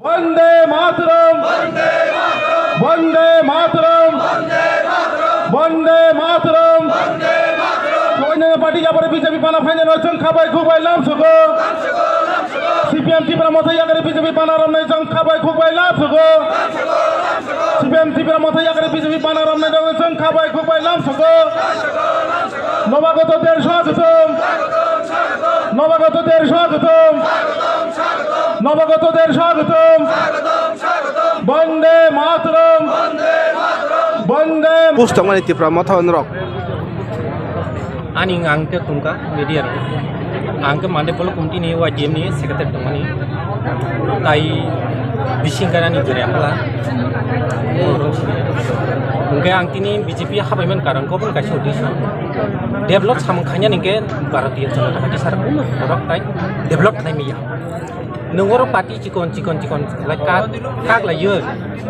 বন্দে মাতরম, বন্দে মাতরম, বন্দে মাতরম। পার্টি যাবার বিজেপি পানা ফাইনে রয়েছেন খাবাই খুবাই লাভ সুগো সিপিএম ত্রিপুরা মথাই আগে বিজেপি পানা রমনাই জং খাবাই খুবাই লাভ সুগো সিপিএম ত্রিপুরা মথাই আগে বিজেপি পানা রমনাই জং খাবাই খুবাই লাভ সুগো নবাগতদের স্বাগতম, নবাগতদের স্বাগতম, নবাগতদের স্বাগতম। বন্দে মাতরম, বন্দে পুস্তকমানি ত্রিপুরা মথান রক Ani angke tungka media angke mande polo kumti ni wajib ni sekretar temani tai bisingkara ni berapa angke angti ni BJP habayman karan ko pun kasih audition develop samkhanya ni ke Bharatiya Janata Party sarku orang tai develop nai miya nungoro party cikon like kak lah ye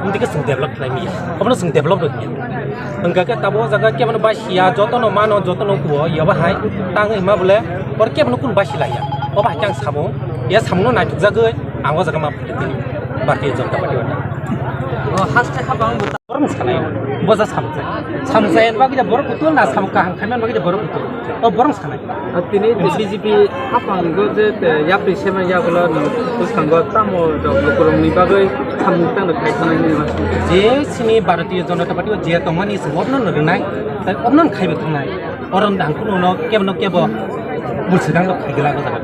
nanti ke sing develop nai miya kamu sing develop dok enggak ke tabo jaga ke mana basia jotono mano jotono kuo ya bahai tang ima boleh por ke mana kun basi lah ya oh bah jang samo ya samo na tuk jaga anggo jaga ma putih Bharatiya Janata Party wala oh haste habang buta orang sekali boza samsai bagi dia borok betul na sam kahang kanan bagi dia borok betul oh borong sekali tini BJP habang goje ya prisema ya bola terus kanggo tamo lokorong ni bagai samutang de kaitanai ni mas je sini Bharatiya Janata Party je tomani sebobno nai tai obnon khaibe thanai orang dangku no kebno kebo mulsidang lo khaigela ko jaga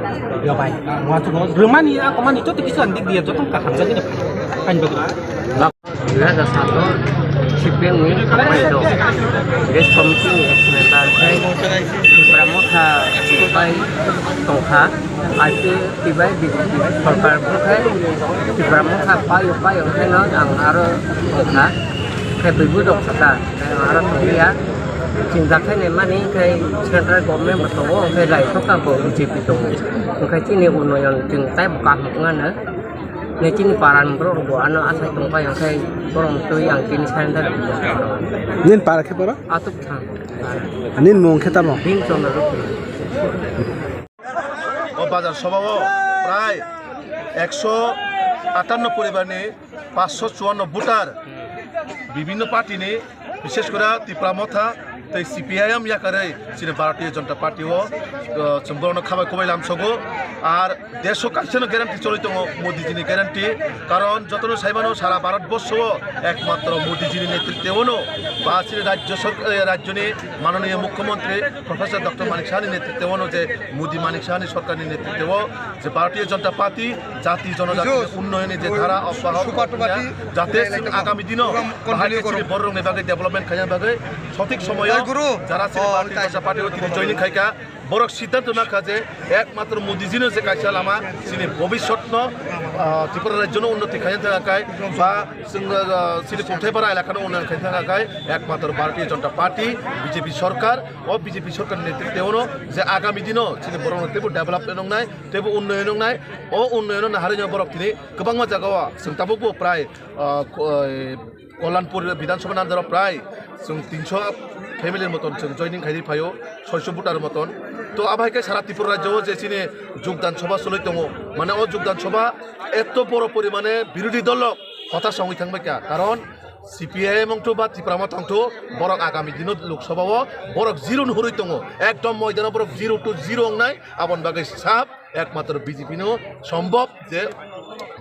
yo bai wa chu rumani akomani joto kisu andik dia joto kahang jagi ni kan bagi Laga satu CPM ni apa itu? Jadi komisi ni eksperimen saya Pramukha Kubai Tongkha, ada tiba BJP Parpar Bukai, Pramukha Payu saya ang aro Tongkha, kayak berduduk serta ang aro Tongkha. Cinta saya ni mana kayak central government bertemu, kayak lain tu kan BJP tu, kayak sini uno yang cinta bukan mengenai. Nih cini paran bro, gua anak asal tungkai yang kayak orang tu yang kini saya dah nin para ke para atuk kan, nin mong kheta mo bing cuma tu. ও বাজার সভাও প্রায় 158 পরিবার নিয়ে 554 voter বিভিন্ন party নিয়ে বিশেষ করে ত্রিপুরা মথা তাই সিপিআইএম ইয়াকারে চিনে ভারতীয় জনতা পার্টি ও সম্পূর্ণ খাবার কমাইলাম সগো আর দেশ কাছেন গ্যারান্টি চলিত মোদিজিনী গ্যারান্টি কারণ যতন সাইবানো সারা ভারতবর্ষ একমাত্র মোদিজিনী নেতৃত্বেও বা চিনে রাজ্যনি মাননীয় মুখ্যমন্ত্রী প্রফেসর ডক্টর মানিক সাহানি নেতৃত্বেও যে মোদি মানিক সাহানি সরকারের নেতৃত্বেও যে ভারতীয় জনতা পার্টি জাতি জনজাতির উন্নয়নে যে ধারা অব্যাহত যাতে আগামী দিনও বড় বাগে ডেভেলপমেন্ট খাইয়া বাগে সঠিক সময় যারা ভারতীয় জনতা পার্টি তিনি জয়নিং খাইকা বড় সিদ্ধান্ত না কাজে একমাত্র মোদিজিনো যে কাইসা লামা সিনি ভবিষ্যৎ ত্রিপুরা রাজ্যনো উন্নতি খাইয়া থাকায় বা সিনি পৌঁছাইপাড়া এলাকানো উন্নয়ন খাইয়া থাকায় একমাত্র ভারতীয় জনতা পার্টি বিজেপি সরকার ও বিজেপি সরকার নেতৃত্বেও যে আগামী দিনও সিনি বড় তেবু ডেভেলপমেন্ট নাই তেবু উন্নয়ন নাই ও উন্নয়ন নাহারিনো বড় তিনি গোबां জায়গাও जों তাবুকবো প্রায় কল্যাণপুর বিধানসভা নান্দারাव প্রায় जों 300 ফ্যামিলির মতন जों জয়নিং খাইদি ফাইও 600 ভোটার মতন তো আবাইকে সারা ত্রিপুরা রাজ্যও যে চিনে যোগদান সভা চলাই দङ মানে ও যোগদান সভা এত বড় পরিমাণে বিরোধী দল হতাশ হয়ে থাকবাইকা কারণ সিপিআইএম বা ত্রিপুরা মতো বরক আগামী দিনত লোকসভাও বরক জিরো নুহরই দङ একদম ময়দানে বরক 0 to 0 নাই আবন বাগে সাপ একমাত্র বিজেপি সম্ভব যে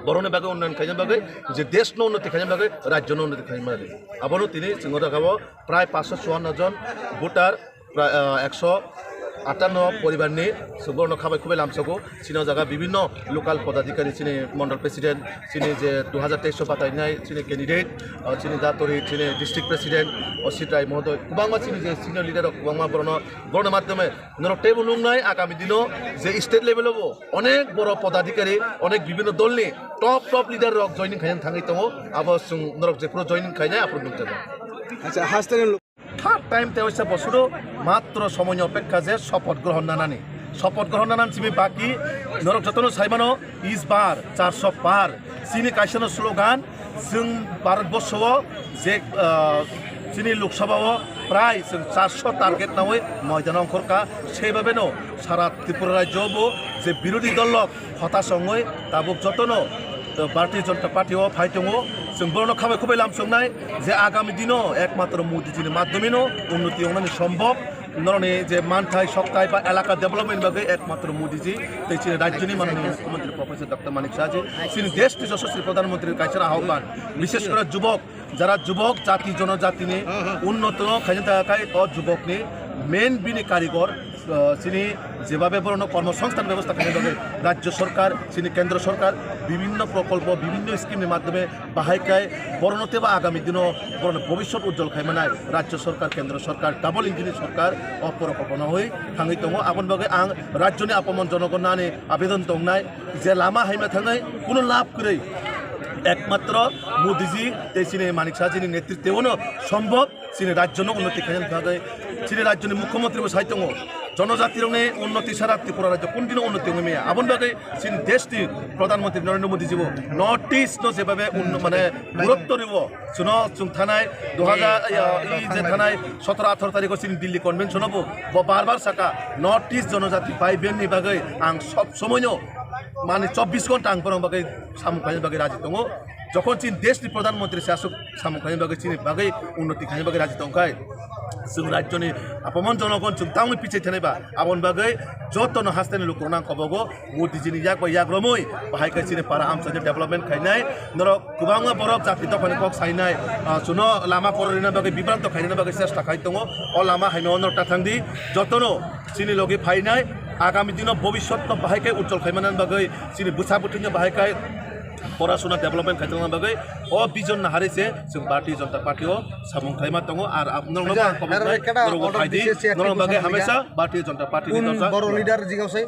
বরণে বাগে উন্নয়ন খাইজান বাগে যে দেশ উন্নতি খাইজান বাগে রাজ্য উন্নতি খাইজান বাগে আবারও তিনি সিংহ দেখাবো প্রায় 554 জন ভোটার প্রায় 158 পরিবার নিয়ে সুবর্ণ খাবাই খুবই লামসাগো চিনা জায়গা বিভিন্ন লোকাল পদাধিকারী চিনি মন্ডল প্রেসিডেন্ট চিনি যে 2023 বাতাইনাই চিনি ক্যান্ডিডেট চিনি দাতরি চিনি ডিস্ট্রিক্ট প্রেসিডেন্ট অসিত রায় মহোদয় গোबांमा চিনি যে সিনিয়র লিডার গোबांमा বর্ণ মাধ্যমে নরটেব উন্নয় আগামী দিনও যে স্টেট লেভেলও অনেক বড় পদাধিকারী অনেক বিভিন্ন দল নিয়ে টপ লিডার রক জয়নিং খাইজান থাঙাই দङ আবার নরক যে পুরো জয়নিং খাইনাই আপনার নুনতে আচ্ছা হাসতেন থার্ড টাইম তেইশটা বছর মাত্র সময় অপেক্ষা যে শপথ গ্রহণ নানানি শপথ গ্রহণ নানান চিমি বাকি নরক যতন সাইবানো ইস বার 400 পার চিনি কাইসানো স্লোগান जों ভারতবর্ষও যে চিনি লোকসভাও প্রায় 400 টার্গেট নাও ময়দান অঙ্করকা সেইভাবেনো সারা ত্রিপুরা রাজ্যও যে বিরোধী দল হতাশ হয়ে তাবুক যতন भारतीय जनता पार्टीआव फाइ दङ जों बरनो खाबाय खुबै लामसंनाय जे आगामी दिनाव एकमात्र मोदीजीनि माध्यमेनो उन्नति हनानै सम्भव नरने जे मानथाय सप्ताह बा एलाका डेभलपमेंट बागै एकमात्र मोदीजी तैचे राज्यनि माननीय मुख्यमंत्री प्रोफेसर डॉक्टर मानिक शाहजी सिनि देश यशस्वी प्रधानमंत्री कायसार आह्वान विशेष করে যুবক যারা যুবক জাতি জনজাতিनि উন্নত খাইनो थाखाय যুবকनि मेन बिनि कारिगर सिनि जेभाबे बरनो কর্মসংস্থান ব্যবস্থা খাইनो थाखाय राज्य सरकार सिनि केंद्र सरकार विभिन्न प्रकल्प विभिन्न स्कीमनि माध्यमे बाहायखाय बरनोते बा आगामी दिनाव बरनो भविष्यत उज्जवल खायमानाय राज्य सरकार केंद्र सरकार डाबल इंजिननि सरकार अपरकल्पना होय थाङै दङ आबन बागै आं राज्यनि आपमन जनगणनानि आवेदन दंनाय जे लामा हायमा थाङै कुनो लाभ करै एकमात्र मोदीजी सिने मानिक शाहजी नेतृत्व सम्भव सिने राज्य उन्नति खाने थाखाय सिने राज्य मुख्यमंत्री साहित्य जनजाति उन्नति सारा त्रिपुरा राज्य कौन दिन उन्नति होंगे आबन बागै सिन देश प्रधानमंत्री Narendra Modi ji north east no जेबाबे माने गुरुत्व रिव सुनो जों थानाय 17-18 तारिख सिन दिल्ली कन्वेंशन बो बार साका नॉर्थ ईस्ट जनजाति भाई बहन बागै आं सब समय माने 24 घंटा आं बरं बागै सामु खाने बागै राजी दङ जखन चीन देश प्रधानमंत्री शासक सामु खाने बागै चीन बागै उन्नति खाने बागै राजी दंखाय जों राज्यनि आपमन जनगण जों तांनि पिछे थानायबा आबन बागै जतन हास्तानि लुकुरनां खबगो मोदीजीनि याक याग्रमै बाहायखै चीन पारा आमसानि डेभलपमेंट खायनाय नर गोबां बरफ जाति दफानि कक सायनाय सुनो लामा पररिना बागै बिब्रांत खायनो बागै चेष्टा खाय दङ अ लामा हायनो नरता थांदि जतन चीनि लगे फायनाय आगामी दिनाव भविष्यत बाहायखाय उज्जवल खायमानान बागै चीनि बुसा बुथुनि बाहायखाय पराशुना डेभलपमेंट खायनो बागै अ बिजन नाहारिसे जों भारतीय जनता पार्टीआव सामुं खायमा दङ आरो आपनरनो खबर नरगो फायदि नरगो बागै हमेशा भारतीय जनता पार्टी लीडर जिगावसै